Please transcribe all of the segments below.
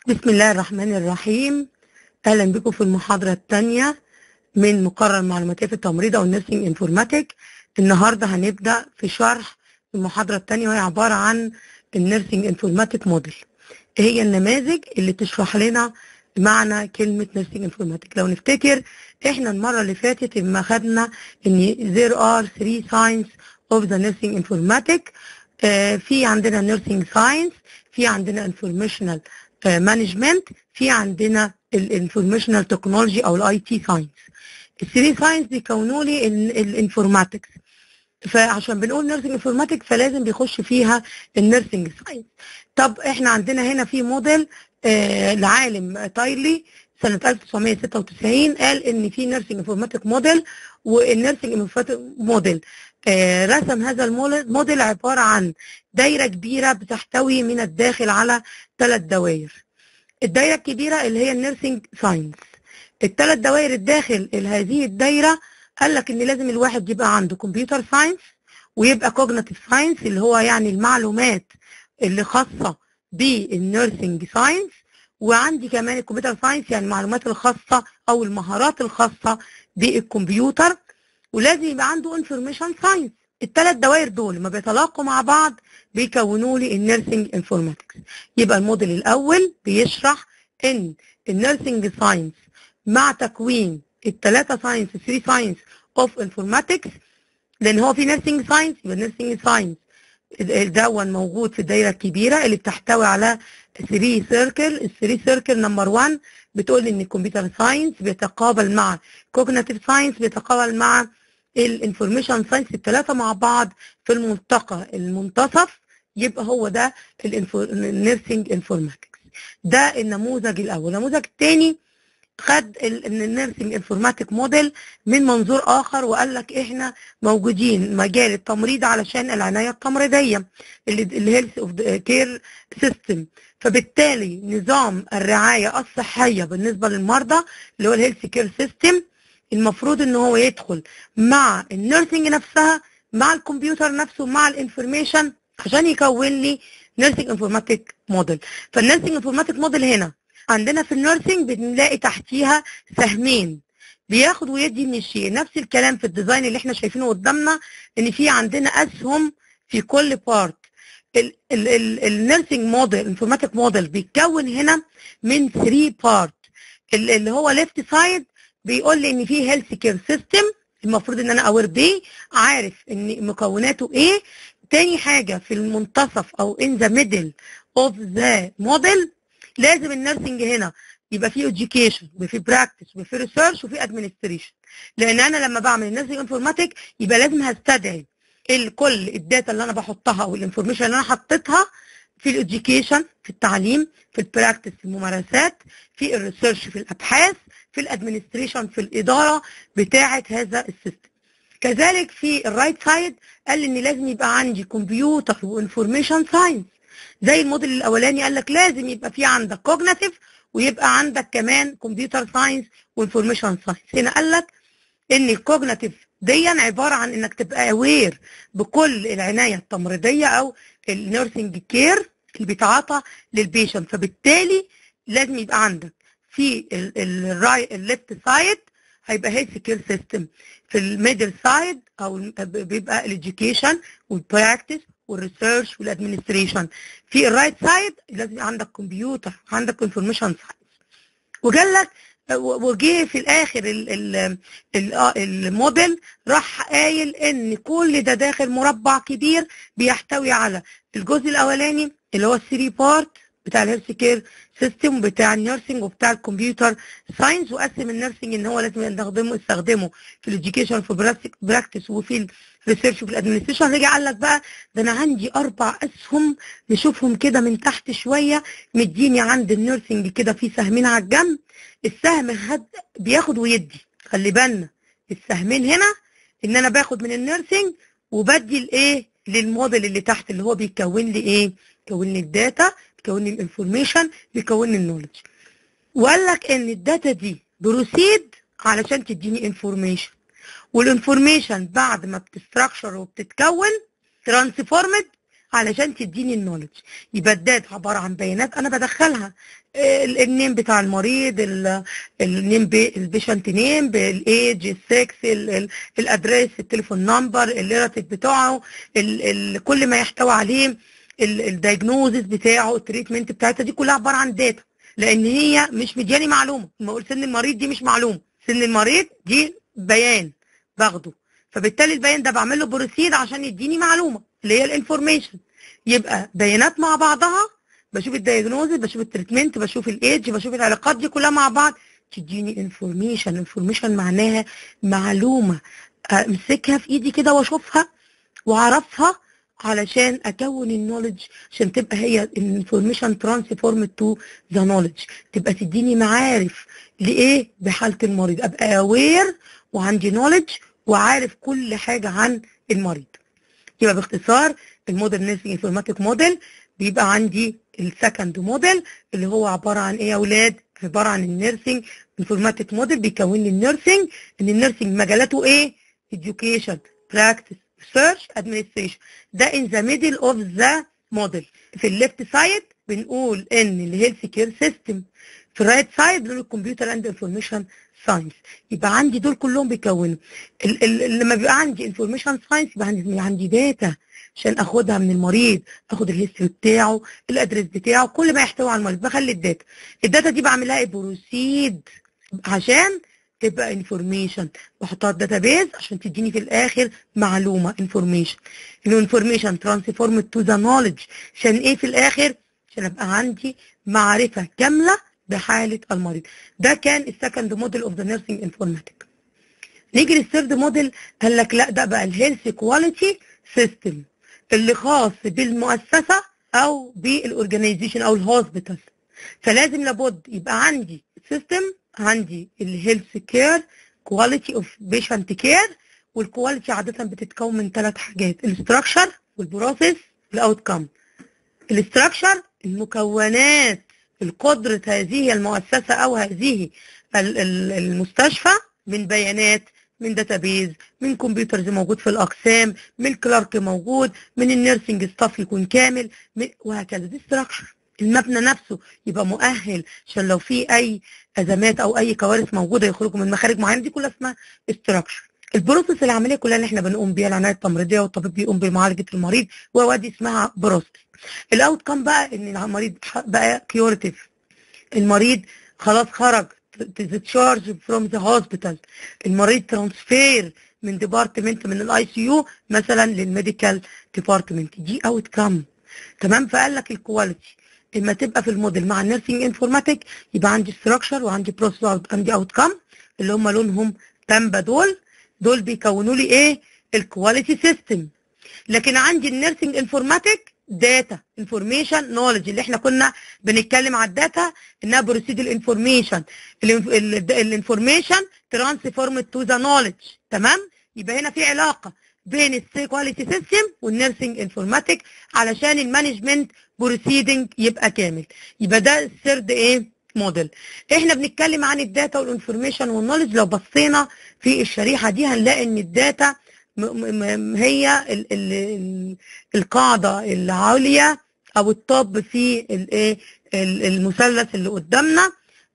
بسم الله الرحمن الرحيم. أهلا بكم في المحاضرة الثانية من مقرر معلوماتية في التمريض أو النيرسينج انفورماتيك. النهاردة هنبدأ في شرح المحاضرة الثانية وهي عبارة عن النيرسينج انفورماتيك موديل. هي النماذج اللي تشرح لنا معنى كلمة نيرسينج انفورماتيك. لو نفتكر احنا المرة اللي فاتت لما خدنا ان there are three signs of the nursing informatic. في عندنا nursing science، في عندنا informational مانجمنت، في عندنا الانفورميشنال تكنولوجي او الاي تي ساينس. الثري ساينس بيكونوا لي الانفورماتكس، فعشان بنقول نيرسينج انفورماتيك فلازم بيخش فيها النيرسينج ساينس. طب احنا عندنا هنا في موديل لعالم تايرلي سنة 1996 قال ان في نيرسينج انفورماتيك موديل، والنيرسينج انفورماتيك موديل رسم هذا الموديل عبارة عن دايرة كبيرة بتحتوي من الداخل على 3 دوائر. الدايرة الكبيرة اللي هي النيرسينج ساينس، ال3 دوائر الداخل هذه الدايرة قال لك ان لازم الواحد يبقى عنده كمبيوتر ساينس، ويبقى كوجنيتيف ساينس اللي هو يعني المعلومات اللي خاصة بالنيرسينج ساينس، وعندي كمان الكمبيوتر ساينس يعني المعلومات الخاصة او المهارات الخاصة بالكمبيوتر، ولازم يبقى عنده انفورميشن ساينس. ال3 دوائر دول لما بيتلاقوا مع بعض بيكونوا لي النيرسينج انفورماتكس. يبقى الموديل الاول بيشرح ان النيرسينج ساينس مع تكوين ال3 ساينس 3 ساينس اوف انفورماتكس، لان هو في نيرسينج ساينس يبقى النيرسينج ساينس دون موجود في الدايره الكبيره اللي بتحتوي على 3 سيركل. ال3 سيركل نمبر 1 بتقول ان الكمبيوتر ساينس بيتقابل مع كوجنيتيف ساينس بيتقابل مع الانفورميشن ساينس، الثلاثه مع بعض في الملتقى المنتصف يبقى هو ده النيرسينج انفورماتكس. ده النموذج الاول. النموذج الثاني خد النيرسينج انفورماتيك موديل من منظور اخر وقال لك احنا موجودين مجال التمريض علشان العنايه التمريضيه الهيلث اوف كير سيستم، فبالتالي نظام الرعايه الصحيه بالنسبه للمرضى اللي هو الهيلث كير سيستم المفروض ان هو يدخل مع النيرسينج نفسها مع الكمبيوتر نفسه مع الانفورميشن عشان يكون لي نيرسينج انفورماتيك موديل. فالنيرسينج انفورماتيك موديل هنا عندنا في النيرسينج بنلاقي تحتيها سهمين بياخد ويدي من الشيء. نفس الكلام في الديزاين اللي احنا شايفينه قدامنا ان في عندنا اسهم في كل بارت. النيرسينج موديل انفورماتيك موديل بيتكون هنا من 3 بارت. اللي هو ليفت سايد بيقول لي ان في هيلث كير سيستم المفروض ان انا اوير بيه عارف ان مكوناته ايه. تاني حاجه في المنتصف او in the middle of the model لازم النيرسينج هنا يبقى فيه education ويبقى فيه براكتس ويبقى فيه ريسيرش وفيه ادمنستريشن، لان انا لما بعمل النيرسينج انفورماتيك يبقى لازم هستدعي كل الداتا اللي انا بحطها والانفورميشن اللي انا حطيتها في الاديوكيشن في التعليم، في البراكتس في الممارسات، في الريسيرش في الابحاث، في الادمنستريشن في الاداره بتاعه هذا السيستم. كذلك في الرايت سايد قال ان لازم يبقى عندي كمبيوتر وانفورميشن ساينس. زي الموديل الاولاني قال لك لازم يبقى في عندك كوجنيتيف ويبقى عندك كمان كمبيوتر ساينس وانفورميشن ساينس. هنا قال لك ان الكوجنيتيف دي عباره عن انك تبقى اوير بكل العنايه التمريضيه او النيرسينج كير اللي بيتعاطى للبيشنت، فبالتالي لازم يبقى عندك في الليفت سايد هيبقى هيلث كير سيستم، في الميدل سايد او بيبقى الاديوكيشن والبراكتس والريسيرش والادمنستريشن، في الرايت سايد لازم يبقى عندك كمبيوتر عندك انفورميشن ساينس. وقال لك وجه في الاخر الموديل راح قايل ان كل ده داخل مربع كبير بيحتوي على الجزء الاولاني اللي هو الثري بارت بتاع الهيلث كير سيستم بتاع النيرسينج وبتاع الكمبيوتر ساينس، وقسم النيرسينج ان هو لازم نستخدمه في الاديوكيشن في براكتس وفي الريسيرش وفي الادمنستريشن. رجع قال لك بقى ده انا عندي 4 اسهم نشوفهم كده من تحت شويه، مديني عند النيرسينج كده في سهمين على الجنب. السهم بياخد ويدي، خلي بالنا السهمين هنا ان انا باخد من النيرسينج وبدي الايه للموديل اللي تحت اللي هو بيكون لي ايه، بيكون لي الداتا، بيكون لي الانفورميشن، بيكون لي النولج. وقال لك ان الداتا دي بروسيد علشان تديني انفورميشن، والانفورميشن بعد ما بتستراكشر وبتتكون ترانسفورمد علشان تديني النولج. يبقى الداتا عباره عن بيانات انا بدخلها، النيم بتاع المريض، النيم البيشنت نيم، بالايج، السكس، الادريس، التليفون نمبر، الريلاتيف بتاعه، كل ما يحتوي عليه، الدايجنوزس بتاعه، التريتمنت بتاعتها، دي كلها عباره عن داتا، لان هي مش مدياني معلومه. لما اقول سن المريض دي مش معلومه، سن المريض دي بيان باخده، فبالتالي البيان ده بعمل له بروسيد عشان يديني معلومه اللي هي الانفورميشن. يبقى بيانات مع بعضها، بشوف الدايجنوزس، بشوف التريتمنت، بشوف الايدج، بشوف العلاقات دي كلها مع بعض تديني انفورميشن. انفورميشن معناها معلومه امسكها في ايدي كده واشوفها واعرفها علشان اكون النولج، عشان تبقى هي الانفورميشن ترانسفورم تو ذا نولج، تبقى تديني معارف لايه بحاله المريض، ابقى اوير وعندي نولج وعارف كل حاجه عن المريض. يبقى باختصار الموديل نيرسينج انفورماتيك موديل بيبقى عندي السكند موديل اللي هو عباره عن ايه يا اولاد؟ عباره عن النيرسينج انفورماتيك موديل بيكون لي النيرسينج، ان النيرسينج مجالاته ايه؟ education، practice، research، administration. ده in the middle of the model. في الليفت سايد بنقول ان الهيلث كير سيستم، في الرايت سايد بنقول الكمبيوتر اند انفورميشن ساينس. يبقى عندي دول كلهم بيكونوا لما بيبقى عندي انفورميشن ساينس يبقى عندي داتا عشان اخدها من المريض، اخد الهيستوري بتاعه، الادريس بتاعه، كل ما يحتوي على المريض بخلي الداتا دي بعملها ايه؟ بروسيد عشان تبقى انفورميشن، بحطها في داتابيز عشان تديني في الاخر معلومه انفورميشن. الانفورميشن ترانسفورم تو ذا نولج، عشان ايه في الاخر؟ عشان ابقى عندي معرفه كامله بحاله المريض. ده كان السكند موديل اوف ذا نيرسينج انفورماتيك. نيجي للثيرد موديل، قال لك لا ده بقى الهيلث كواليتي سيستم اللي خاص بالمؤسسه او بالاورجنايزيشن او الهوسبيتال. فلازم لابد يبقى عندي سيستم، عندي الهيلث كير كواليتي اوف بيشنت كير، والكواليتي عاده بتتكون من 3 حاجات: الاستراكشر والبروسيس والاوتكم. الاستراكشر المكونات، القدرة هذه المؤسسة او هذه المستشفى من بيانات، من داتابيز، من كمبيوترز موجود في الاقسام، من كلارك موجود، من النيرسينج ستاف يكون كامل، وهكذا. دي استراكشر. المبنى نفسه يبقى مؤهل عشان لو في اي ازمات او اي كوارث موجوده يخرجوا من مخارج معينه، دي كلها اسمها استراكشر. البروسيس العمليه كلها اللي احنا بنقوم بيها، العنايه التمريضيه والطبيب بيقوم بمعالجه المريض، ودي اسمها بروسيس. الاوت كام بقى ان المريض بقى كيورتيف، المريض خلاص خرج discharge from the hospital، المريض ترانسفير من ديبارتمنت من الاي سي يو مثلا للميديكال ديبارتمنت، دي اوت كام. تمام. فقال لك الكواليتي اما تبقى في الموديل مع النيرسينج انفورماتيك يبقى عندي ستراكشر وعندي بروسيس وعندي اوت كام اللي هم لونهم تامبا، دول بيكونوا لي ايه؟ الكواليتي سيستم. لكن عندي النيرسينج انفورماتيك داتا انفورميشن نولج، اللي احنا كنا بنتكلم على الداتا انها بروسيد الانفورميشن، الانفورميشن ترانسفورم تو ذا نولج. تمام. يبقى هنا في علاقه بين الكواليتي سيستم والنيرسينج انفورماتيك علشان المانجمنت بروسيدنج يبقى كامل. يبقى ده الثيرد ايه؟ موديل. احنا بنتكلم عن الداتا والانفورميشن والنولج. لو بصينا في الشريحه دي هنلاقي ان الداتا هي القاعده العاليه او الطب في الايه؟ المثلث اللي قدامنا،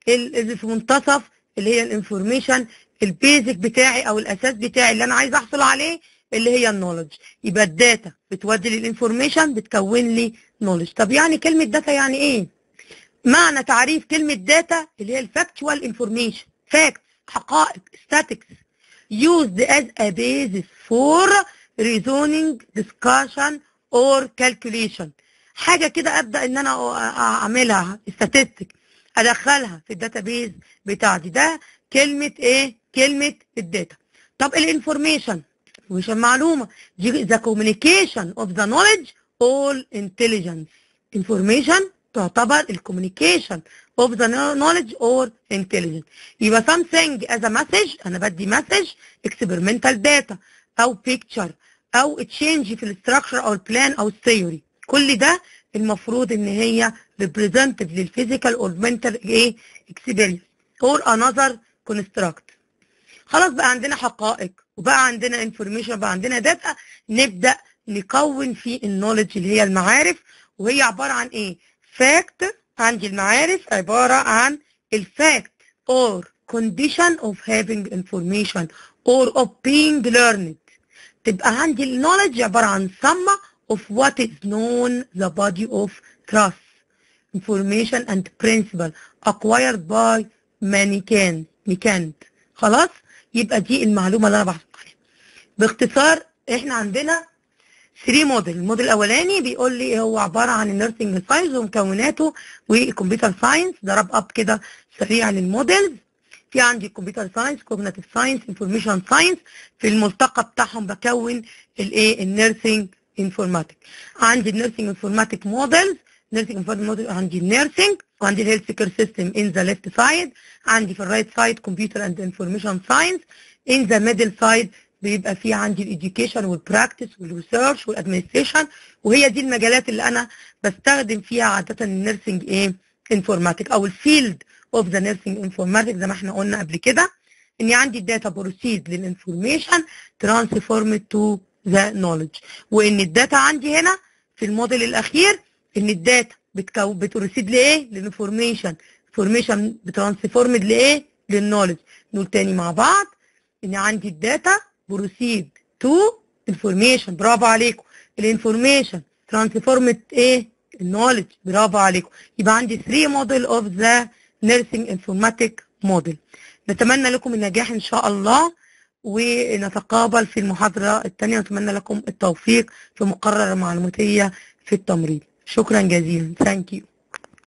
اللي في منتصف اللي هي الانفورميشن، البيزك بتاعي او الاساس بتاعي اللي انا عايز احصل عليه اللي هي النولج. يبقى الداتا بتودي للانفورميشن بتكون لي نولج. طب يعني كلمه داتا يعني ايه؟ معنى تعريف كلمه داتا اللي هي الفاكتوال انفورميشن، فاكتس حقائق، statics used as a basis for reasoning, discussion or calculation. حاجه كده ابدا ان انا اعملها statistic ادخلها في الداتابيز بتاعتي. ده كلمه ايه؟ كلمه الداتا. طب الانفورميشن مش المعلومه دي the communication of the knowledge or intelligence. information تعتبر الكوميونيكيشن of the knowledge or intelligence. يبقى something as a message، انا بدي message، experimental data او picture او change في الستراكشر او البلان او الثيوري، كل ده المفروض ان هي representative للفيزيكال or mental ايه؟ experience or another construct. خلاص بقى عندنا حقائق وبقى عندنا information، بقى عندنا data، نبدأ نكون فيه النولج اللي هي المعارف، وهي عبارة عن ايه؟ fact. عندي المعارف عبارة عن الفاكت or condition of having information or of being learned. تبقى عندي النولج عبارة عن sum of what is known, the body of trust, information and principle acquired by mankind. خلاص؟ يبقى دي المعلومة اللي أنا بحثت عليها. باختصار احنا عندنا 3 موديل. الموديل الأولاني بيقول لي هو عبارة عن النيرسينج ساينس ومكوناته والكمبيوتر ساينس. ده راب اب كده سريع للموديلز. في عندي الكمبيوتر ساينس، كوجنيتيف ساينس، انفورميشن ساينس. في الملتقى بتاعهم بكون الايه؟ النيرسينج انفورماتيك. عندي النيرسينج انفورماتيك موديلز. نيرسينج انفورماتيك موديل عندي النيرسينج، وعندي الهيلث كير سيستم ان ذا ليفت سايد. عندي في الرايت سايد كمبيوتر اند انفورميشن ساينس. ان ذا ميدل سايد بيبقى في عندي الاديوكيشن والبراكتس والريسيرش والادمنستريشن، وهي دي المجالات اللي انا بستخدم فيها عاده النيرسينج ايه؟ انفورماتيك او الفيلد اوف ذا نيرسينج انفورماتيك. زي ما احنا قلنا قبل كده اني عندي الداتا بروسيد للانفورميشن ترانسفورم تو ذا نولج، وان الداتا عندي هنا في الموديل الاخير ان الداتا بترسيد لايه؟ للانفورميشن. انفورميشن بترانسفورم لايه؟ للنولج. نقول تاني مع بعض ان عندي الداتا بروسيد تو انفورميشن. برافو عليكم. الانفورميشن ترانسفورمت ايه؟ النولج. برافو عليكم. يبقى عندي 3 موديل اوف ذا نيرسينج انفورماتيك موديل. نتمنى لكم النجاح ان شاء الله، ونتقابل في المحاضرة الثانية، ونتمنى لكم التوفيق في مقرر المعلوماتية في التمريض. شكرا جزيلا. ثانك يو.